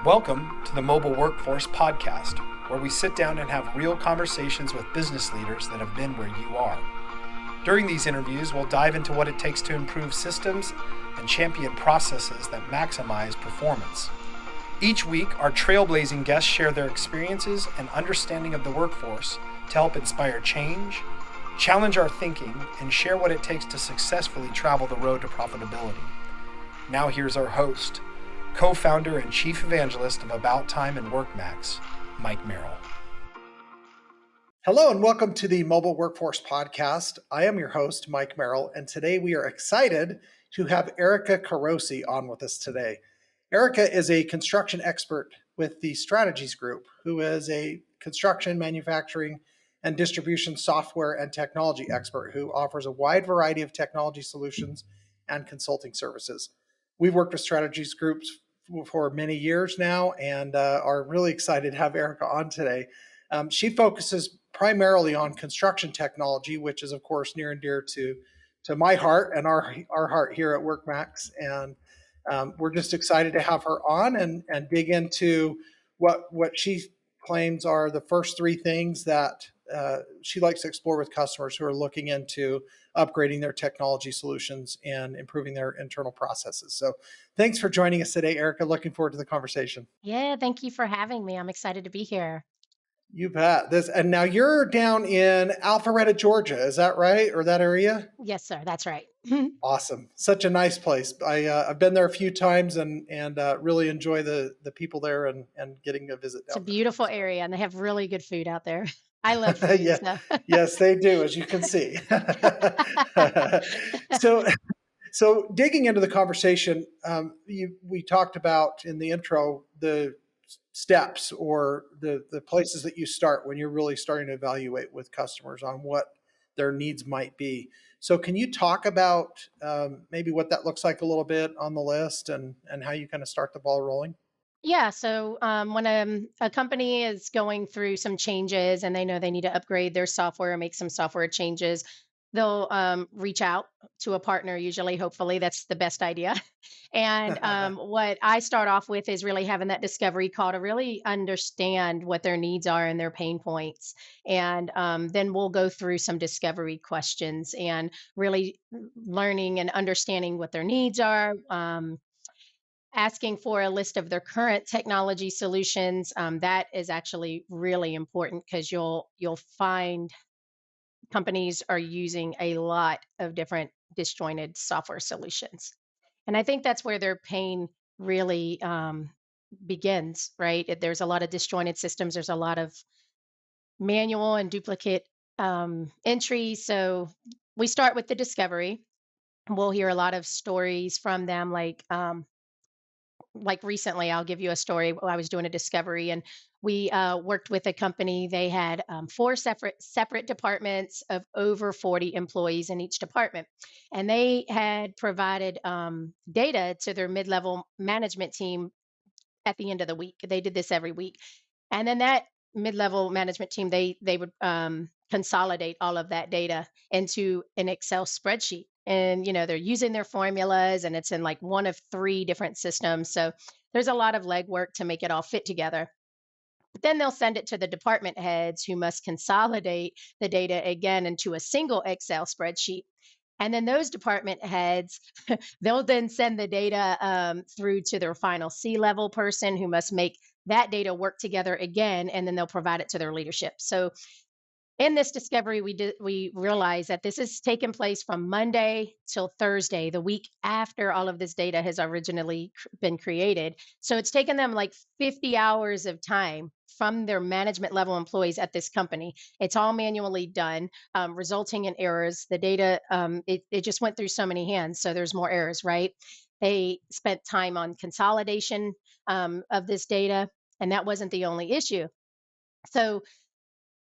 Welcome to the Mobile Workforce Podcast, where we sit down and have real conversations with business leaders that have been where you are. During these interviews, we'll dive into what it takes to improve systems and champion processes that maximize performance. Each week, our trailblazing guests share their experiences and understanding of the workforce to help inspire change, challenge our thinking, and share what it takes to successfully travel the road to profitability. Now here's our host, co-founder and chief evangelist of About Time and WorkMax, Mike Merrill. Hello and welcome to the Mobile Workforce Podcast. I am your host, Mike Merrill, and today we are excited to have Erica Carosi on with us today. Erica is a construction expert with the Strategies Group, who is a construction, manufacturing, and distribution software and technology expert who offers a wide variety of technology solutions and consulting services. We've worked with Strategies Groups for many years now and are really excited to have Erica on today. She focuses primarily on construction technology, which is, of course, near and dear to my heart and our heart here at WorkMax. And we're just excited to have her on and dig into what she claims are the first three things that she likes to explore with customers who are looking into upgrading their technology solutions and improving their internal processes. So thanks for joining us today, Erica. Looking forward to the conversation. Yeah, thank you for having me. I'm excited to be here. You bet. And now you're down in Alpharetta, Georgia. Is that right? Or that area? Yes, sir. That's right. Awesome. Such a nice place. I've been there a few times and really enjoy the people there and getting a visit It's a down there. beautiful area and they have really good food out there. I love food. Yeah, So. yes, they do, as you can see. So digging into the conversation, we talked about in the intro the steps or the places that you start when you're really starting to evaluate with customers on what their needs might be. So can you talk about maybe what that looks like a little bit on the list and how you kind of start the ball rolling? Yeah, so when a company is going through some changes and they know they need to upgrade their software or make some software changes, they'll reach out to a partner, usually, hopefully, that's the best idea. And what I start off with is really having that discovery call to really understand what their needs are and their pain points. And then we'll go through some discovery questions and really learning and understanding what their needs are. Asking for a list of their current technology solutions, that is actually really important because you'll find companies are using a lot of different disjointed software solutions, and I think that's where their pain really begins. Right, there's a lot of disjointed systems. There's a lot of manual and duplicate entries. So we start with the discovery. We'll hear a lot of stories from them, like recently, I'll give you a story. I was doing a discovery and we worked with a company. They had four separate departments of over 40 employees in each department. And they had provided data to their mid-level management team at the end of the week. They did this every week. And then that mid-level management team, they would consolidate all of that data into an Excel spreadsheet. And they're using their formulas, and it's in like one of three different systems. So there's a lot of legwork to make it all fit together. But then they'll send it to the department heads who must consolidate the data again into a single Excel spreadsheet. And then those department heads, they'll then send the data through to their final C-level person who must make that data work together again, and then they'll provide it to their leadership. So in this discovery, we realized that this has taken place from Monday till Thursday, the week after all of this data has originally been created. So it's taken them like 50 hours of time from their management level employees at this company. It's all manually done, resulting in errors. The data, it just went through so many hands, so there's more errors, right? They spent time on consolidation of this data, and that wasn't the only issue. So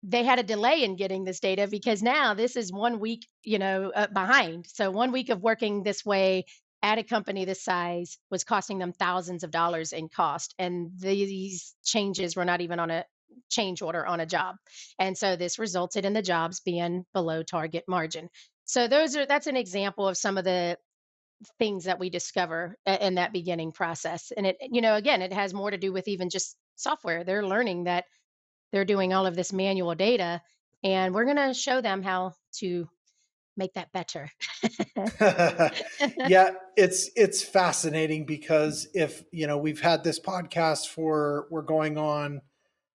they had a delay in getting this data because now this is 1 week, behind. So 1 week of working this way at a company this size was costing them thousands of dollars in cost. And these changes were not even on a change order on a job. And so this resulted in the jobs being below target margin. So that's an example of some of the things that we discover in that beginning process. And it, again, it has more to do with even just software. They're learning that they're doing all of this manual data, and we're going to show them how to make that better. Yeah, it's fascinating because if we've had this podcast for we're going on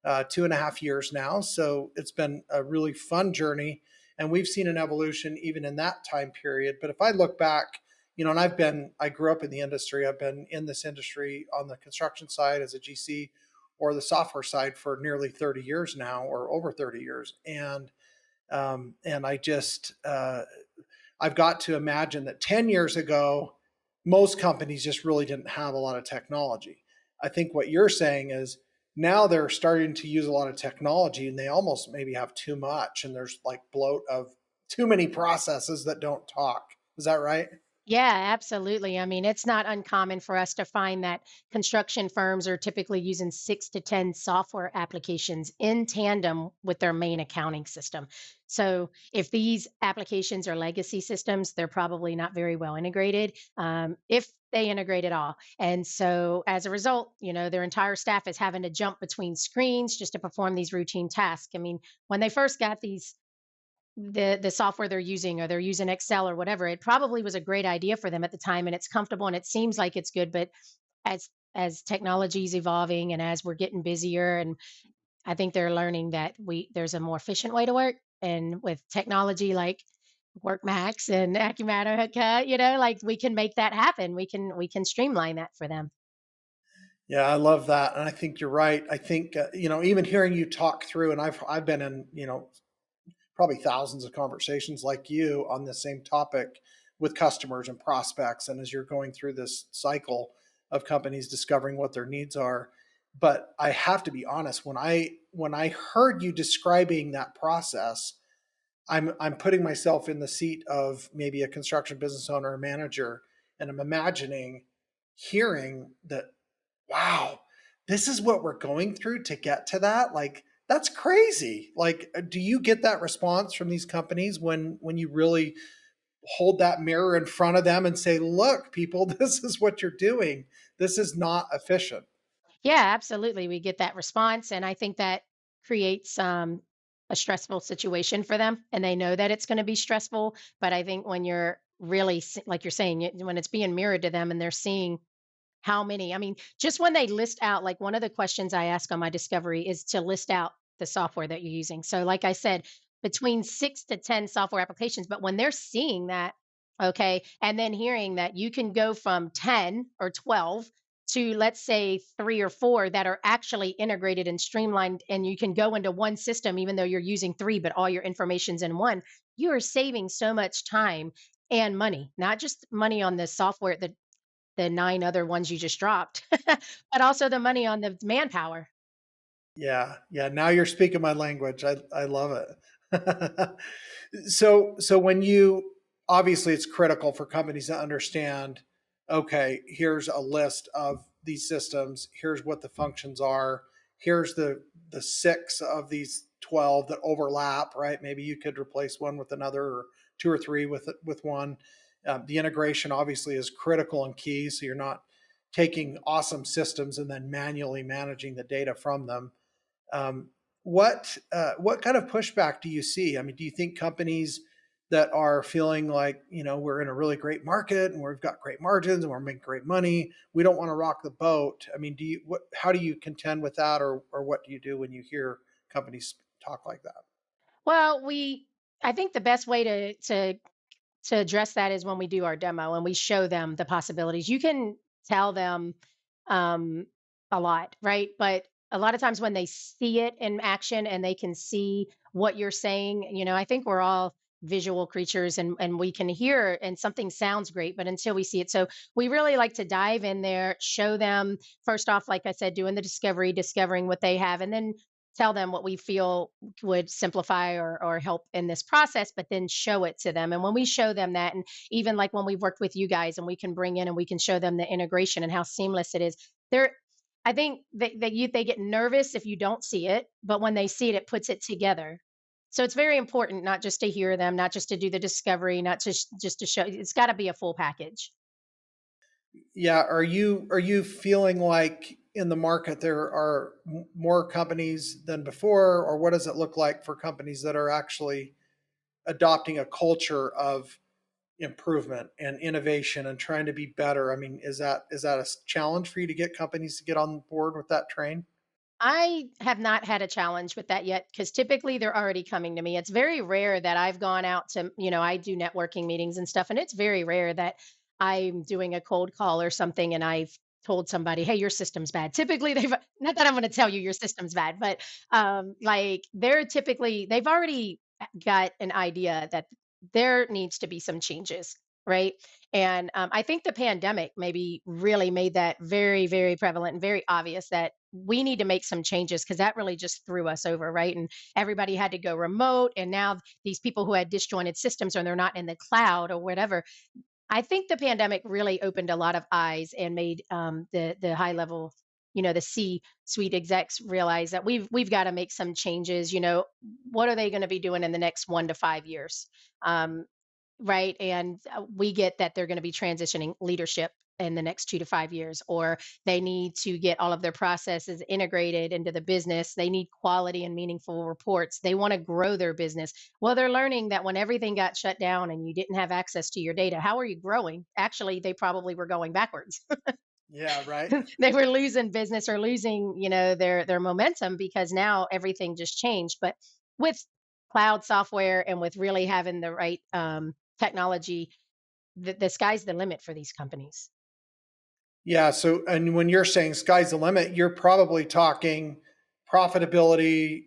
2.5 years now, so it's been a really fun journey, and we've seen an evolution even in that time period. But if I look back, and I grew up in the industry. I've been in this industry on the construction side as a GC or the software side for nearly 30 years now, or over 30 years, and I've got to imagine that 10 years ago, most companies just really didn't have a lot of technology. I think what you're saying is now they're starting to use a lot of technology and they almost maybe have too much. And there's like bloat of too many processes that don't talk. Is that right? Yeah, absolutely. I mean, it's not uncommon for us to find that construction firms are typically using 6 to 10 software applications in tandem with their main accounting system. So, if these applications are legacy systems, they're probably not very well integrated, if they integrate at all. And so, as a result, their entire staff is having to jump between screens just to perform these routine tasks. I mean, when they first got the software they're using, or they're using Excel or whatever, it probably was a great idea for them at the time, and it's comfortable and it seems like it's good. But as technology is evolving and as we're getting busier, and I think they're learning that there's a more efficient way to work, and with technology like WorkMax and Acumatica, like we can make that happen. We can streamline that for them. Yeah, I love that, and I think you're right. I think even hearing you talk through, and I've been in probably thousands of conversations like you on the same topic with customers and prospects, and as you're going through this cycle of companies discovering what their needs are. But I have to be honest, when I heard you describing that process, I'm putting myself in the seat of maybe a construction business owner or manager, and I'm imagining hearing that, wow, this is what we're going through to get to that. Like, that's crazy. Like, do you get that response from these companies when you really hold that mirror in front of them and say, look, people, this is what you're doing, this is not efficient? Yeah, absolutely. We get that response. And I think that creates a stressful situation for them. And they know that it's going to be stressful. But I think when you're really, like you're saying, when it's being mirrored to them and they're seeing how many, I mean, just when they list out, like one of the questions I ask on my discovery is to list out the software that you're using. So, like I said, between 6 to 10 software applications. But when they're seeing that, okay, and then hearing that you can go from 10 or 12 to, let's say, 3 or 4 that are actually integrated and streamlined, and you can go into one system, even though you're using three, but all your information's in one, you are saving so much time and money, not just money on the software, the 9 other ones you just dropped, but also the money on the manpower. Yeah, yeah. Now you're speaking my language. I love it. So when you obviously it's critical for companies to understand, okay, here's a list of these systems, here's what the functions are, here's the six of these 12 that overlap, right? Maybe you could replace one with another, or two or three with one. The integration obviously is critical and key, so you're not taking awesome systems and then manually managing the data from them. um, what kind of pushback do you see? I mean, do you think companies that are feeling like we're in a really great market and we've got great margins and we're making great money, we don't want to rock the boat? I mean, how do you contend with that, or what do you do when you hear companies talk like that? Well, I think the best way to address that is when we do our demo and we show them the possibilities. You can tell them um, a lot, right? But a lot of times when they see it in action and they can see what you're saying, I think we're all visual creatures, and we can hear and something sounds great, but until we see it. So we really like to dive in there, show them first off, like I said, doing the discovering what they have, and then tell them what we feel would simplify or help in this process, but then show it to them. And when we show them that, and even like when we've worked with you guys and we can bring in and we can show them the integration and how seamless it is, they're I think they get nervous if you don't see it, but when they see it, it puts it together. So it's very important not just to hear them, not just to do the discovery, not just to show. It's got to be a full package. Yeah, are you feeling like in the market there are more companies than before, or what does it look like for companies that are actually adopting a culture of improvement and innovation and trying to be better? I mean, is that a challenge for you to get companies to get on board with that train? I have not had a challenge with that yet because typically they're already coming to me. It's very rare that I've gone out to, I do networking meetings and stuff, and it's very rare that I'm doing a cold call or something and I've told somebody, "Hey, your system's bad." Typically, they've not that I'm going to tell you your system's bad, but like they've already got an idea that there needs to be some changes, right? And I think the pandemic maybe really made that very, very prevalent and very obvious that we need to make some changes because that really just threw us over, right? And everybody had to go remote. And now these people who had disjointed systems or they're not in the cloud or whatever. I think the pandemic really opened a lot of eyes and made the high level, the C suite execs realize that we've got to make some changes. What are they going to be doing in the next 1 to 5 years? Um, Right, and, we get that they're gonna be transitioning leadership in the next 2 to 5 years, or they need to get all of their processes integrated into the business. They need quality and meaningful reports. They wanna grow their business. Well, they're learning that when everything got shut down and you didn't have access to your data, how are you growing? Actually, they probably were going backwards. Yeah, right. They were losing business or losing, their momentum because now everything just changed. But with cloud software and with really having the right technology, the sky's the limit for these companies. Yeah. So, and when you're saying sky's the limit, you're probably talking profitability,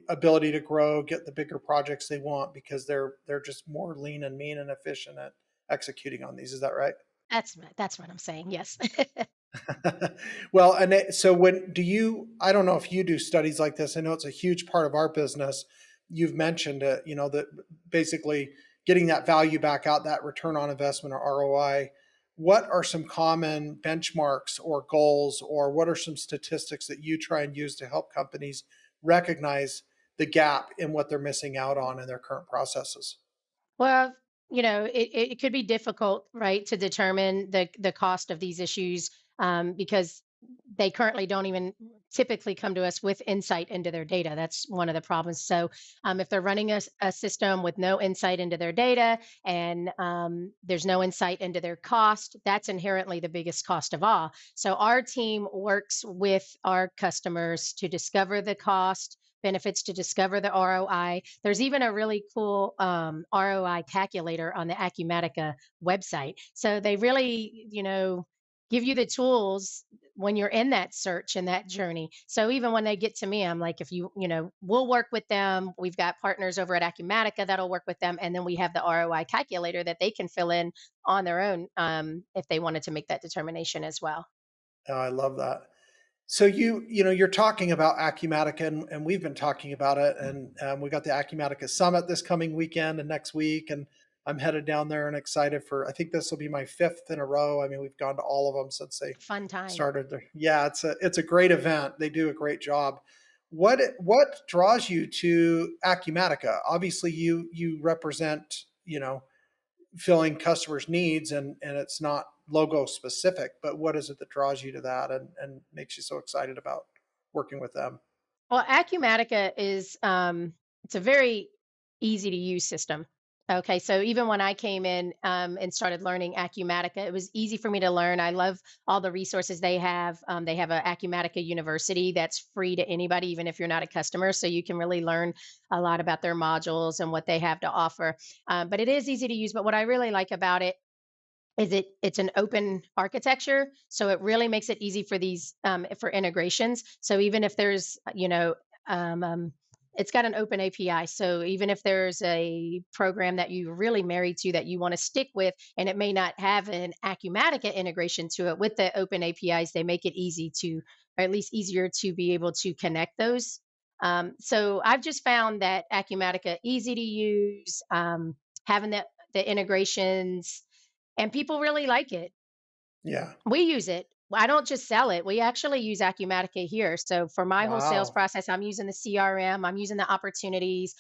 ability to grow, get the bigger projects they want because they're just more lean and mean and efficient at executing on these. Is that right? That's what I'm saying. Yes. Well, and so when do you? I don't know if you do studies like this. I know it's a huge part of our business. You've mentioned it. You know that basically getting that value back out, that return on investment or ROI. What are some common benchmarks or goals, or what are some statistics that you try and use to help companies recognize the gap in what they're missing out on in their current processes? Well, it could be difficult, right, to determine the cost of these issues because they currently don't even typically come to us with insight into their data. That's one of the problems. So, if they're running a system with no insight into their data and there's no insight into their cost, that's inherently the biggest cost of all. So, our team works with our customers to discover the cost benefits to discover the ROI. There's even a really cool ROI calculator on the Acumatica website. So they really, give you the tools when you're in that search and that journey. So even when they get to me, I'm like, if we'll work with them. We've got partners over at Acumatica that'll work with them. And then we have the ROI calculator that they can fill in on their own if they wanted to make that determination as well. Oh, I love that. So you're talking about Acumatica, and we've been talking about it, and we got the Acumatica Summit this coming weekend and next week, and I'm headed down there and excited for. I think this will be my fifth in a row. I mean, we've gone to all of them since they Fun time. started. Yeah, it's a great event. They do a great job. What draws you to Acumatica? Obviously, you represent filling customers' needs, and it's not logo specific, but what is it that draws you to that and makes you so excited about working with them? Well, Acumatica is it's a very easy to use system. Okay, so even when I came in and started learning Acumatica, it was easy for me to learn. I love all the resources they have. They have a Acumatica University that's free to anybody, even if you're not a customer. So you can really learn a lot about their modules and what they have to offer. But it is easy to use. But what I really like about it is it's an open architecture, so it really makes it easy for these for integrations. So even if there's um, um, it's got an open API, so even if there's a program that you really married to that you want to stick with and it may not have an Acumatica integration to it, with the open APIs they make it easy to, or at least easier to be able to connect those. So I've just found that Acumatica easy to use, having the integrations, and people really like it. Yeah. We use it. I don't just sell it. We actually use Acumatica here. So for my whole sales Wow. process, I'm using the CRM, I'm using the opportunities.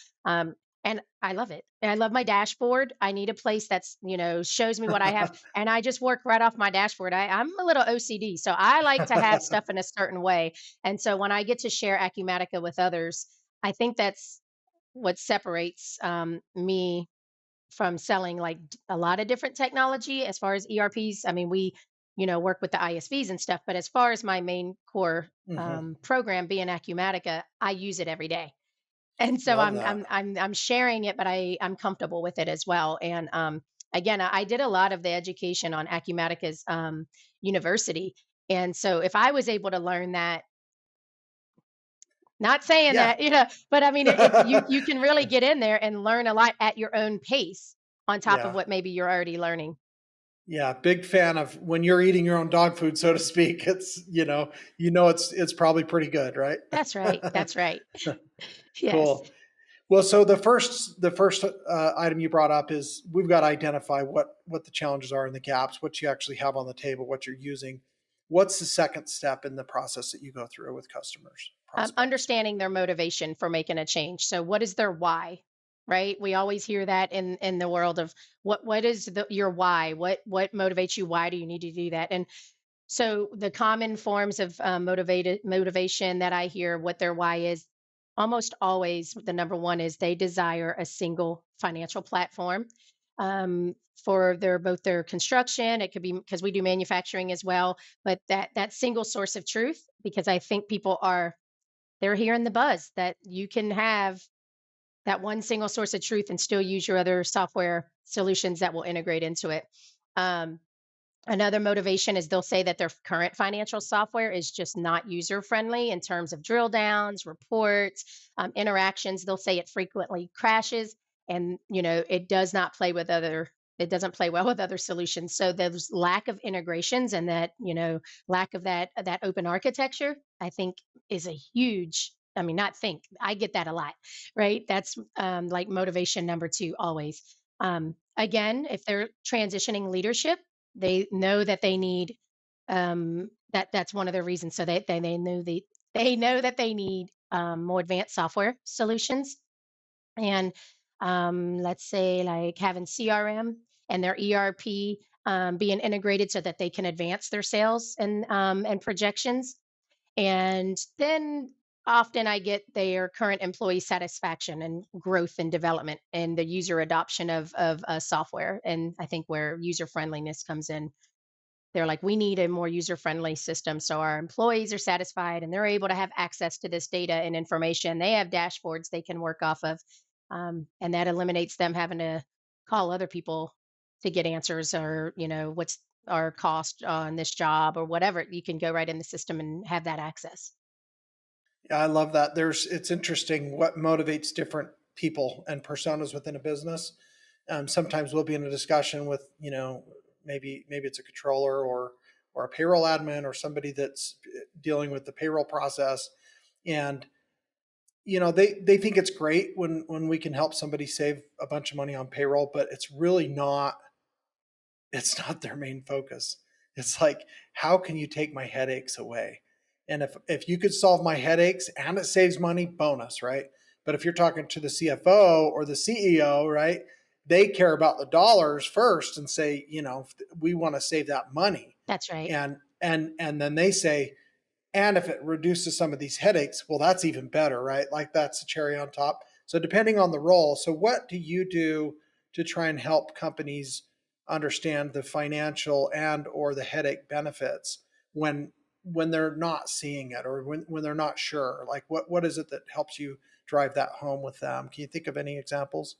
And I love it. And I love my dashboard. I need a place that's, shows me what I have. And I just work right off my dashboard. I'm a little OCD. So I like to have stuff in a certain way. And so when I get to share Acumatica with others, I think that's what separates me from selling like a lot of different technology as far as ERPs. I mean, we, work with the ISVs and stuff, but as far as my main core Hmm. program being Acumatica, I use it every day. And so Love I'm that. I'm I'm I'm sharing it, but I'm comfortable with it as well. And again, I did a lot of the education on Acumatica's university, and so if I was able to learn that, not saying Yeah. that, but I mean, you can really get in there and learn a lot at your own pace, on top of Yeah. what maybe you're already learning. Yeah, big fan of when you're eating your own dog food, so to speak. It's, it's probably pretty good, right? That's right. That's right. Yes. Cool. Well, so the first item you brought up is we've got to identify what the challenges are and the gaps, what you actually have on the table, what you're using. What's the second step in the process that you go through with customers, prospects? Understanding their motivation for making a change. So, what is their why? Right? We always hear that in the world of what is your why? What motivates you? Why do you need to do that? And so, the common forms of motivated motivation that I hear, what their why is, almost always the number one is they desire a single financial platform for their construction. It could be because we do manufacturing as well, but that single source of truth. Because I think people are they're hearing the buzz that you can have that one single source of truth and still use your other software solutions that will integrate into it. Um, Another motivation is they'll say that their current financial software is just not user friendly in terms of drill downs, reports, interactions. They'll say it frequently crashes, and it does not play with other. It doesn't play well with other solutions. So there's lack of integrations, and that lack of that open architecture, I think, is a huge. I mean, not think. I get that a lot, right? That's like motivation number two always. Again, if they're transitioning leadership, they know that they need that's one of the reasons. So they know that they need more advanced software solutions. And let's say like having CRM and their ERP being integrated so that they can advance their sales and projections. And then often I get their current employee satisfaction and growth and development and the user adoption of software. And I think where user friendliness comes in, they're like, we need a more user friendly system so our employees are satisfied and they're able to have access to this data and information. They have dashboards they can work off of. And that eliminates them having to call other people to get answers, or, what's our cost on this job or whatever. You can go right in the system and have that access. Yeah, I love that. It's interesting what motivates different people and personas within a business. Sometimes we'll be in a discussion with, maybe it's a controller or a payroll admin or somebody that's dealing with the payroll process, and they think it's great when we can help somebody save a bunch of money on payroll, but it's not their main focus. It's like, how can you take my headaches away? And if you could solve my headaches and it saves money, bonus, right? But if you're talking to the CFO or the CEO, right, they care about the dollars first and say, we want to save that money. That's right. And then they say, and if it reduces some of these headaches, well, that's even better, right? Like that's a cherry on top. So depending on the role, so what do you do to try and help companies understand the financial and or the headache benefits when they're not seeing it, or when they're not sure? Like what is it that helps you drive that home with them? Can you think of any examples?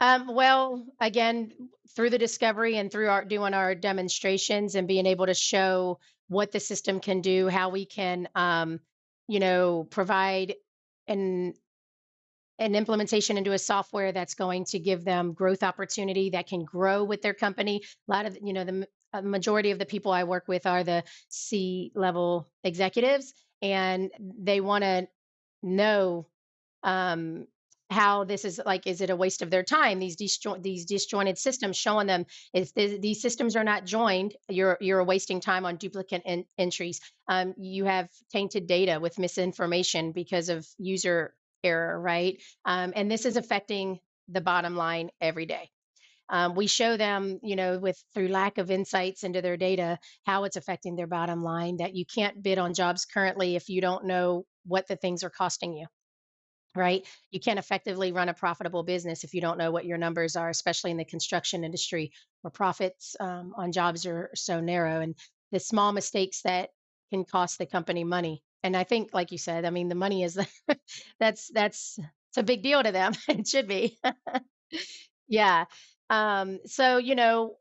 Well, again, through the discovery and through our doing our demonstrations and being able to show what the system can do, how we can, provide an an implementation into a software that's going to give them growth opportunity that can grow with their company. A lot of the majority of the people I work with are the C level executives, and they want to know um, how this is like, is it a waste of their time? These disjointed systems, showing them if these systems are not joined, you're wasting time on duplicate entries. You have tainted data with misinformation because of user error, right? And this is affecting the bottom line every day. We show them, with through lack of insights into their data, how it's affecting their bottom line. That you can't bid on jobs currently if you don't know what the things are costing you, right? You can't effectively run a profitable business if you don't know what your numbers are, especially in the construction industry where profits on jobs are so narrow, and the small mistakes that can cost the company money. And I think, like you said, I mean, the money is that's it's a big deal to them. It should be. Yeah. So,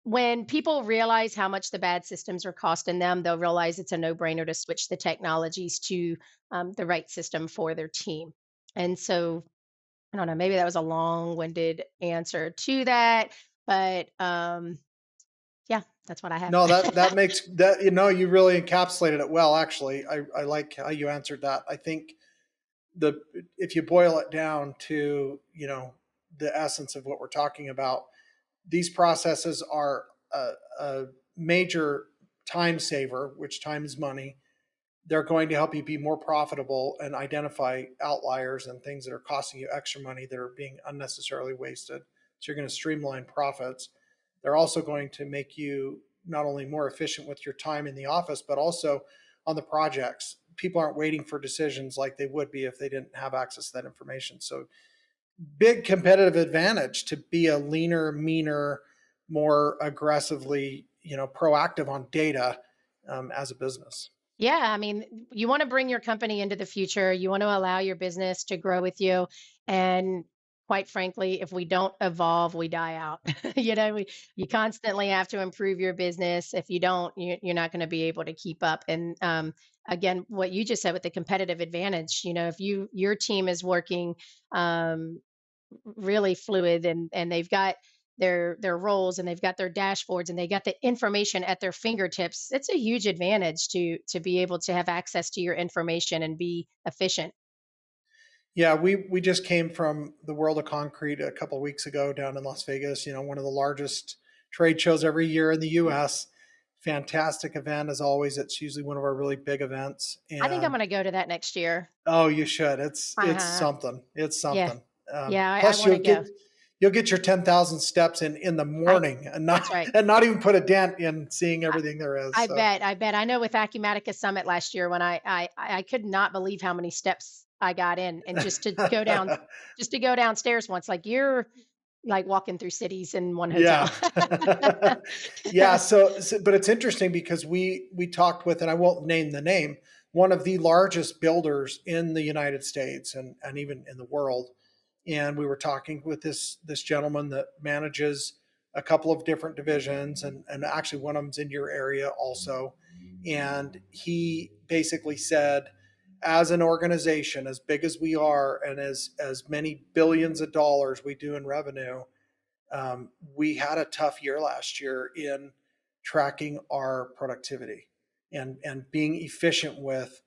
when people realize how much the bad systems are costing them, they'll realize it's a no brainer to switch the technologies to the right system for their team. And so, I don't know, maybe that was a long winded answer to that, but yeah, that's what I have. No, that makes that, you really encapsulated it well, actually. I like how you answered that. I think the if you boil it down to, the essence of what we're talking about, these processes are a major time saver, which time is money. They're going to help you be more profitable and identify outliers and things that are costing you extra money that are being unnecessarily wasted. So you're going to streamline profits. They're also going to make you not only more efficient with your time in the office, but also on the projects. People aren't waiting for decisions like they would be if they didn't have access to that information. So big competitive advantage to be a leaner, meaner, more aggressively, proactive on data as a business. Yeah, I mean, you want to bring your company into the future. You want to allow your business to grow with you. And quite frankly, if we don't evolve, we die out. You constantly have to improve your business. If you don't, you're not going to be able to keep up. And again, what you just said with the competitive advantage, if your team is working um, really fluid, and they've got their roles, and they've got their dashboards, and they got the information at their fingertips, it's a huge advantage to be able to have access to your information and be efficient. Yeah, we just came from the World of Concrete a couple of weeks ago down in Las Vegas. One of the largest trade shows every year in the U.S. Fantastic event as always. It's usually one of our really big events, I think I'm and going to go to that next year. oh, you should. It's Uh-huh. something. It's Yeah. something. Yeah, I Plus, want to go. you'll get your 10,000 steps in the I morning, and That's right. not even put a dent in seeing everything there is. I So bet, I bet. I know with Acumatica Summit last year when I could not believe how many steps I got in, and just to go downstairs once, like you're like walking through cities in one hotel. yeah. Yeah. But it's interesting because we talked with, and I won't name the name, one of the largest builders in the United States and even in the world. And we were talking with this gentleman that manages a couple of different divisions, and actually one of them's in your area also. And he basically said, as an organization, as big as we are, and as many billions of dollars we do in revenue, we had a tough year last year in tracking our productivity and being efficient with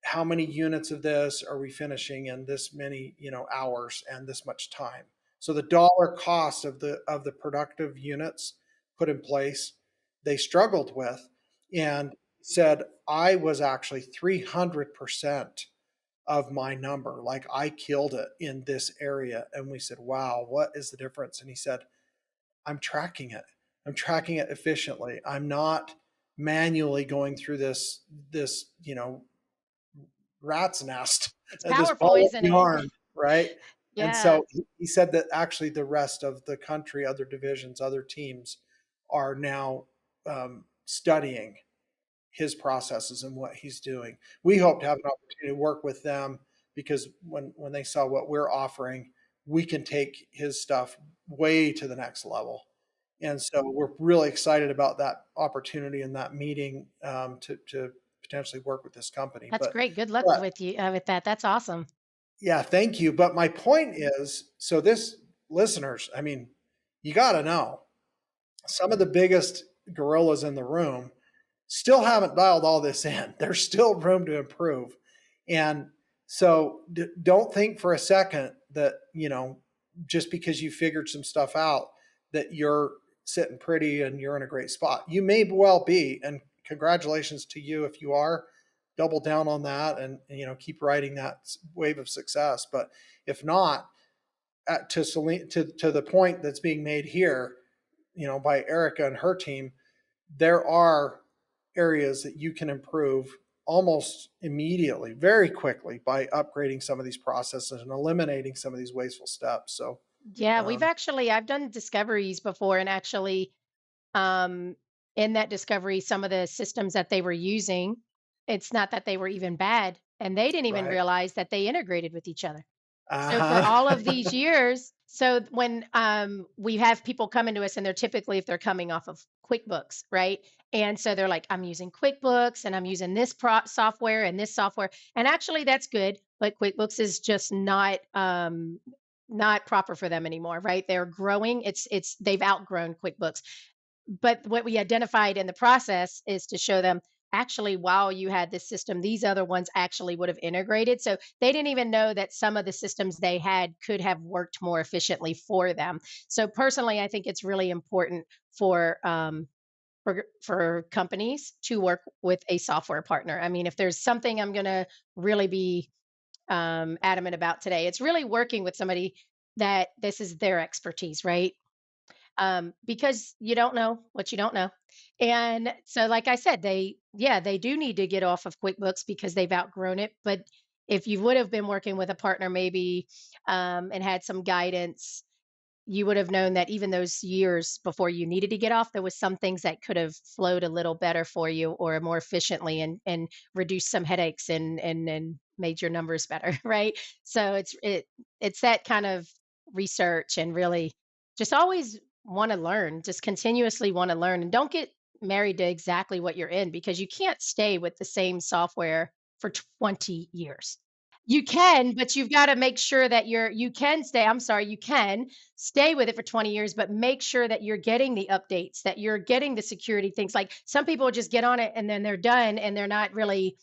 how many units of this are we finishing in this many hours and this much time. So the dollar cost of the productive units put in place, they struggled with, and said I was actually 300% of my number. Like I killed it in this area. And we said, wow, what is the difference? And he said, I'm tracking it. I'm tracking it efficiently. I'm not manually going through this rat's nest, It's this powerful, ball of isn't it? yarn, right? And Yes. so he said that actually the rest of the country, other divisions, other teams are now studying his processes and what he's doing. We hope to have an opportunity to work with them because when they saw what we're offering, we can take his stuff way to the next level. And so we're really excited about that opportunity and that meeting to potentially work with this company. That's great. Good luck But with you with that. That's awesome. yeah, thank you. But my point is, so this listeners, I mean, you got to know some of the biggest gorillas in the room still haven't dialed all this in. There's still room to improve. And so don't think for a second that, just because you figured some stuff out, that you're sitting pretty and you're in a great spot. You may well be, and congratulations to you if you are, double down on that and keep riding that wave of success. But if not, to Celine, to the point that's being made here, by Erica and her team, there are areas that you can improve almost immediately, very quickly, by upgrading some of these processes and eliminating some of these wasteful steps. So, Yeah, um, I've done discoveries before, and actually, um, in that discovery, some of the systems that they were using, it's not that they were even bad, and they didn't even right. realize that they integrated with each other. So for Uh all of huh. these years, so when we have people coming to us, and they're typically, if they're coming off of QuickBooks, right? And so they're like, I'm using QuickBooks and I'm using this software and this software. And actually that's good, but QuickBooks is just not proper for them anymore, right? They're growing. It's they've outgrown QuickBooks. But what we identified in the process is to show them, actually, while you had this system, these other ones actually would have integrated. So they didn't even know that some of the systems they had could have worked more efficiently for them. So personally, I think it's really important for companies to work with a software partner. I mean, if there's something I'm going to really be adamant about today, it's really working with somebody that this is their expertise, right? Because you don't know what you don't know. And so, like I said, yeah, they do need to get off of QuickBooks because they've outgrown it. But if you would have been working with a partner, maybe, and had some guidance, you would have known that even those years before you needed to get off, there was some things that could have flowed a little better for you or more efficiently, and reduced some headaches, and made your numbers better, right? So it's that kind of research, and really just always want to learn, just continuously want to learn, and don't get married to exactly what you're in, because you can't stay with the same software for 20 years. You can, but you've gotta make sure that you can stay, I'm sorry, you can stay with it for 20 years, but make sure that you're getting the updates, that you're getting the security things. Like, some people just get on it and then they're done, and they're not really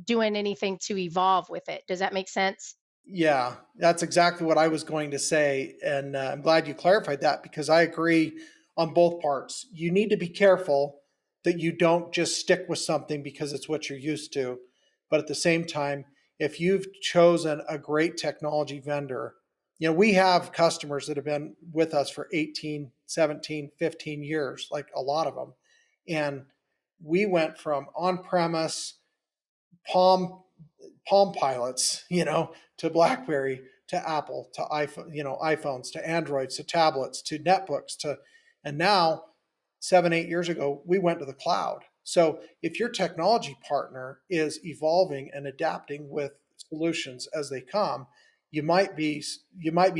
doing anything to evolve with it. Does that make sense? Yeah, that's exactly what I was going to say. And I'm glad you clarified that, because I agree on both parts. You need to be careful that you don't just stick with something because it's what you're used to. But at the same time, if you've chosen a great technology vendor, we have customers that have been with us for 18, 17, 15 years, like a lot of them. And we went from on premise Palm Palm Pilots, to BlackBerry, to Apple, to iPhone, iPhones, to Androids, to tablets, to netbooks, and now 7, 8 years ago, we went to the cloud. So if your technology partner is evolving and adapting with solutions as they come, you might be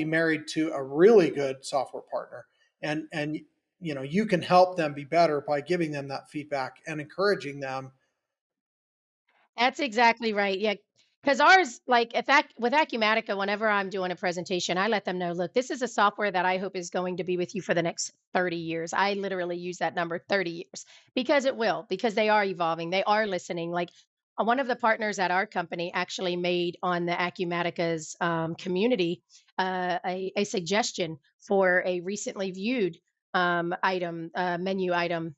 married to a really good software partner, and you can help them be better by giving them that feedback and encouraging them. That's exactly right. Yeah, because ours, like, if that with Acumatica, whenever I'm doing a presentation, I let them know, look, this is a software that I hope is going to be with you for the next 30 years. I literally use that number, 30 years, because it will, because they are evolving, they are listening. Like, one of the partners at our company actually made on the Acumatica's community a suggestion for a recently viewed menu item,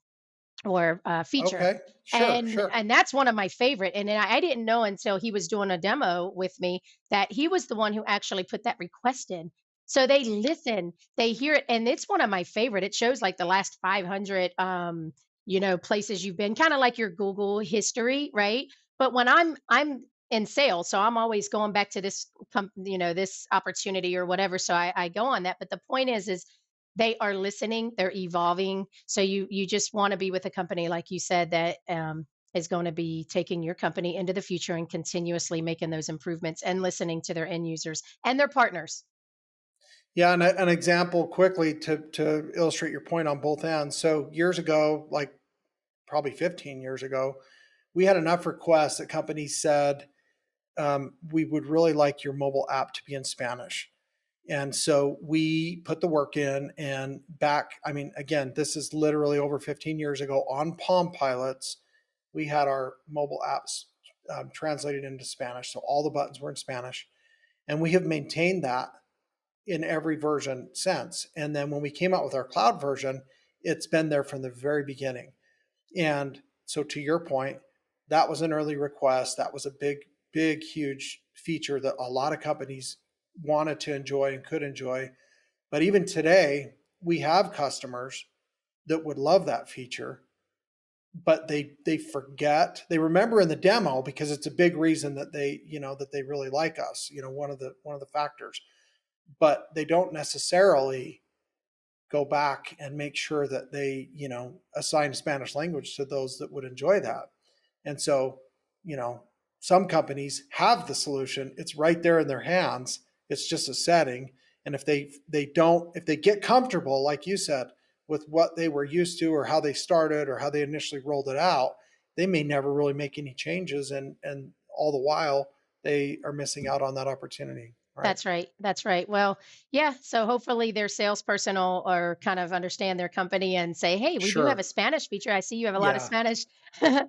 or feature. Okay, sure, and sure. and that's one of my favorite, and then I didn't know until he was doing a demo with me that he was the one who actually put that request in. So they listen, they hear it, and it's one of my favorite. It shows like the last 500 places you've been, kind of like your Google history, right? But when I'm in sales, so I'm always going back to this this opportunity or whatever, so I go on that. But the point is they are listening, they're evolving. So you just want to be with a company, like you said, that is going to be taking your company into the future and continuously making those improvements and listening to their end users and their partners. Yeah, and an example quickly to illustrate your point on both ends. So years ago, like probably 15 years ago, we had enough requests that companies said, we would really like your mobile app to be in Spanish. And so we put the work in, and back, I mean, again, this is literally over 15 years ago, on Palm Pilots, we had our mobile apps translated into Spanish. So all the buttons were in Spanish. And we have maintained that in every version since. And then when we came out with our cloud version, it's been there from the very beginning. And so, to your point, that was an early request. That was a big, huge feature that a lot of companies wanted to enjoy and could enjoy. But even today, we have customers that would love that feature, but they forget. They remember in the demo because it's a big reason that they really like us. One of the factors, but they don't necessarily go back and make sure that they assign Spanish language to those that would enjoy that. And so, you know, some companies have the solution. It's right there in their hands. It's just a setting. And if they get comfortable, like you said, with what they were used to or how they started or how they initially rolled it out, they may never really make any changes, and all the while they are missing out on that opportunity. Right. That's right. That's right. Well, yeah. So hopefully their salesperson will or kind of understand their company and say, hey, we do have a Sure. Spanish feature. I see you have a lot of Yeah. Spanish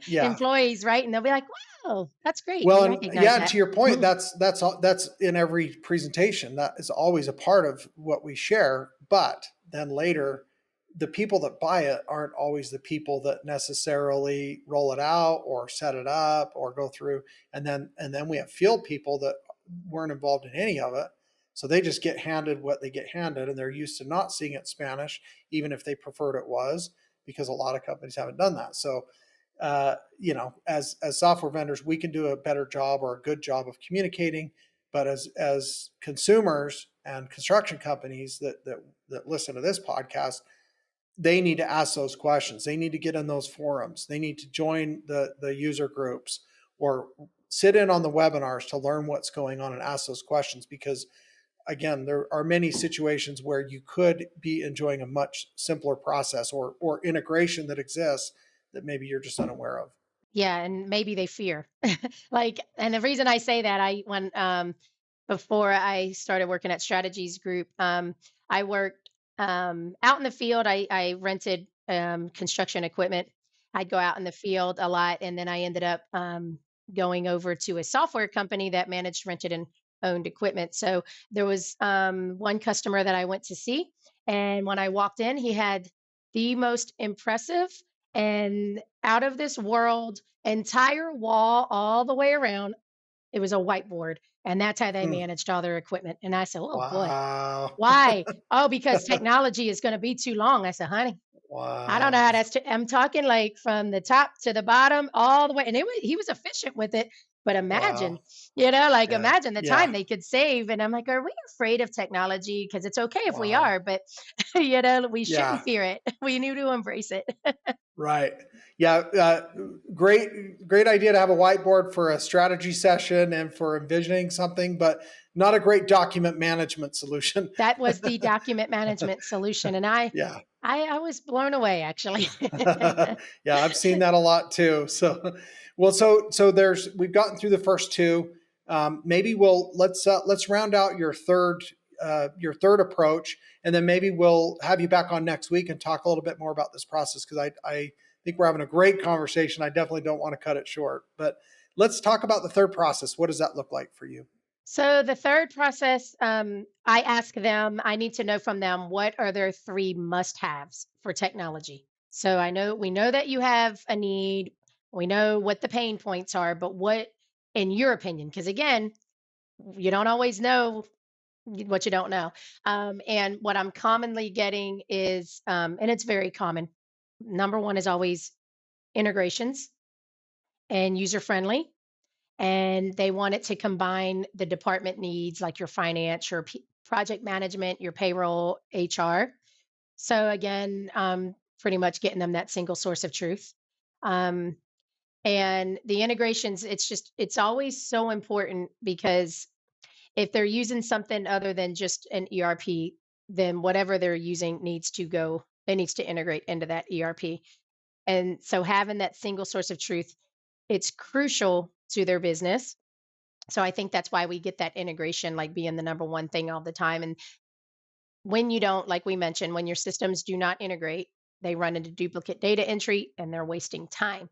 Yeah. employees, right? And they'll be like, wow, that's great. Well, We and recognize yeah, and that. to your point, that's in every presentation. That is always a part of what we share. But then later, the people that buy it aren't always the people that necessarily roll it out or set it up or go through. And then we have field people that weren't involved in any of it. So they just get handed what they get handed, and they're used to not seeing it in Spanish, even if they preferred it was, because a lot of companies haven't done that. So as software vendors, we can do a better job or a good job of communicating. But as consumers and construction companies that listen to this podcast, they need to ask those questions. They need to get in those forums. They need to join the user groups or sit in on the webinars to learn what's going on and ask those questions, because again, there are many situations where you could be enjoying a much simpler process or integration that exists that maybe you're just unaware of. Yeah, and maybe they fear. Like, and the reason I say that, when before I started working at Strategies Group, I worked out in the field. I rented construction equipment. I'd go out in the field a lot, and then I ended up going over to a software company that managed rented and owned equipment. So there was one customer that I went to see, and when I walked in, he had the most impressive and out of this world entire wall all the way around. It was a whiteboard, and that's how they Hmm. managed all their equipment. And I said, "Oh boy, Wow. why?" "Oh, because technology is going to be too long." I said, "Honey, I don't know Wow. how that's. I'm talking like from the top to the bottom, all the way." And he was efficient with it. But imagine, Wow. like Yeah. imagine the Yeah. time they could save. And I'm like, are we afraid of technology? Because it's okay if we Wow. are, but we shouldn't Yeah. fear it. We need to embrace it. Right. Yeah. Great idea to have a whiteboard for a strategy session and for envisioning something, but not a great document management solution. That was the document management solution, and I Yeah. I was blown away, actually. Yeah, I've seen that a lot too. So, well, so we've gotten through the first two. Maybe let's round out your third approach, and then maybe we'll have you back on next week and talk a little bit more about this process, because I think we're having a great conversation. I definitely don't want to cut it short, but let's talk about the third process. What does that look like for you? So the third process, I ask them, I need to know from them, what are their three must-haves for technology? So we know that you have a need, we know what the pain points are, but what, in your opinion, because again, you don't always know what you don't know. And what I'm commonly getting is, and it's very common. Number one is always integrations and user friendly. And they want it to combine the department needs like your finance, your project management, your payroll, HR. So again, pretty much getting them that single source of truth. Um, and the integrations, it's always so important because if they're using something other than just an ERP, then whatever they're using it needs to integrate into that ERP. And so having that single source of truth, it's crucial to their business. So I think that's why we get that integration like being the number one thing all the time. And when you don't, like we mentioned, when your systems do not integrate, they run into duplicate data entry and they're wasting time.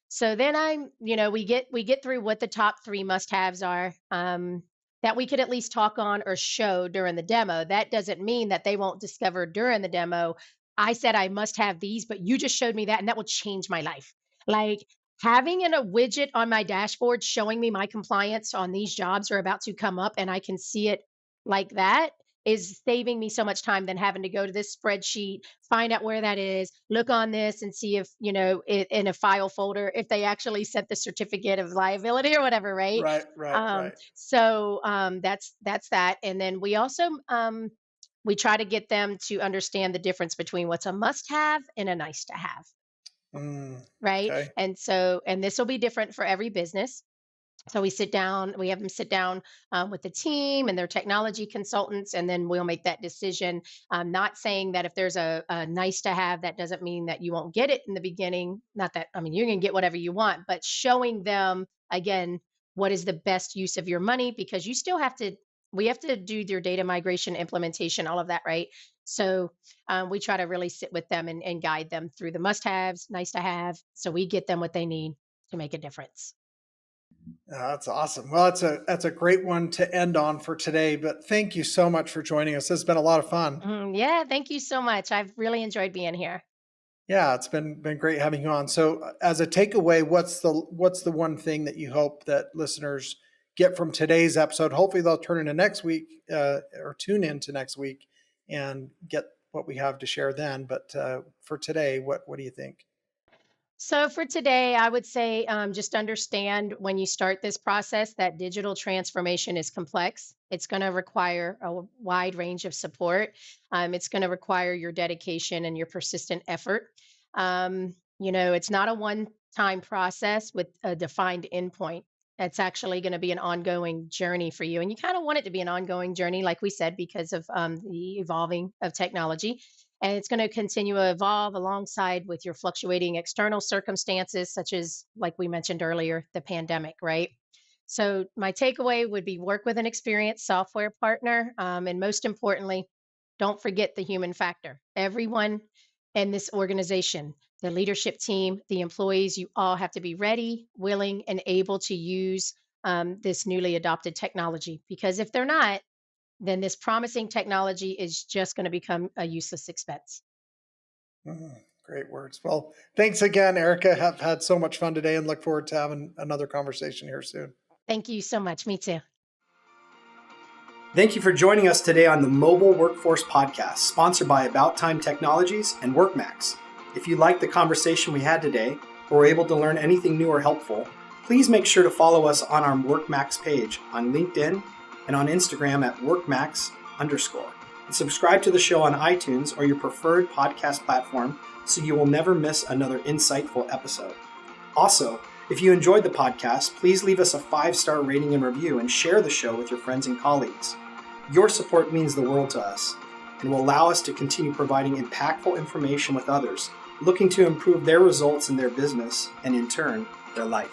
So then we get through what the top three must-haves are, that we could at least talk on or show during the demo. That doesn't mean that they won't discover during the demo. I said I must have these, but you just showed me that, and that will change my life. Like having a widget on my dashboard showing me my compliance on these jobs are about to come up and I can see it like that is saving me so much time than having to go to this spreadsheet, find out where that is, look on this and see if, in a file folder, if they actually sent the certificate of liability or whatever, right? Right, right, right. That's that. And then we also we try to get them to understand the difference between what's a must have and a nice to have, right? Okay. And this will be different for every business. So we have them sit down with the team and their technology consultants, and then we'll make that decision. Not saying that if there's a nice to have, that doesn't mean that you won't get it in the beginning. Not that, I mean, you're going to get whatever you want, but showing them again what is the best use of your money, because you still have to, we have to do your data migration, implementation, all of that, right? So we try to really sit with them and guide them through the must haves, nice to have, so we get them what they need to make a difference. That's awesome. Well, that's a great one to end on for today. But thank you so much for joining us. This has been a lot of fun. Yeah, thank you so much. I've really enjoyed being here. Yeah, it's been great having you on. So, as a takeaway, what's the one thing that you hope that listeners get from today's episode? Hopefully, they'll turn into next week or tune into next week and get what we have to share then. But for today, what do you think? So for today, I would say just understand when you start this process that digital transformation is complex. It's going to require a wide range of support. It's going to require your dedication and your persistent effort. It's not a one-time process with a defined endpoint. It's actually going to be an ongoing journey for you. And you kind of want it to be an ongoing journey, like we said, because of the evolving of technology. And it's going to continue to evolve alongside with your fluctuating external circumstances, such as, like we mentioned earlier, the pandemic, right? So, my takeaway would be work with an experienced software partner. And most importantly, don't forget the human factor. Everyone in this organization, the leadership team, the employees, you all have to be ready, willing, and able to use this newly adopted technology. Because if they're not, then this promising technology is just going to become a useless expense. Great words. Well, thanks again, Erica. Have had so much fun today and look forward to having another conversation here soon. Thank you so much. Me too. Thank you for joining us today on the Mobile Workforce Podcast, sponsored by About Time Technologies and WorkMax. If you liked the conversation we had today or were able to learn anything new or helpful, please make sure to follow us on our WorkMax page on LinkedIn and on Instagram at WorkMax_. And subscribe to the show on iTunes or your preferred podcast platform so you will never miss another insightful episode. Also, if you enjoyed the podcast, please leave us a 5-star rating and review and share the show with your friends and colleagues. Your support means the world to us and will allow us to continue providing impactful information with others looking to improve their results in their business and, in turn, their life.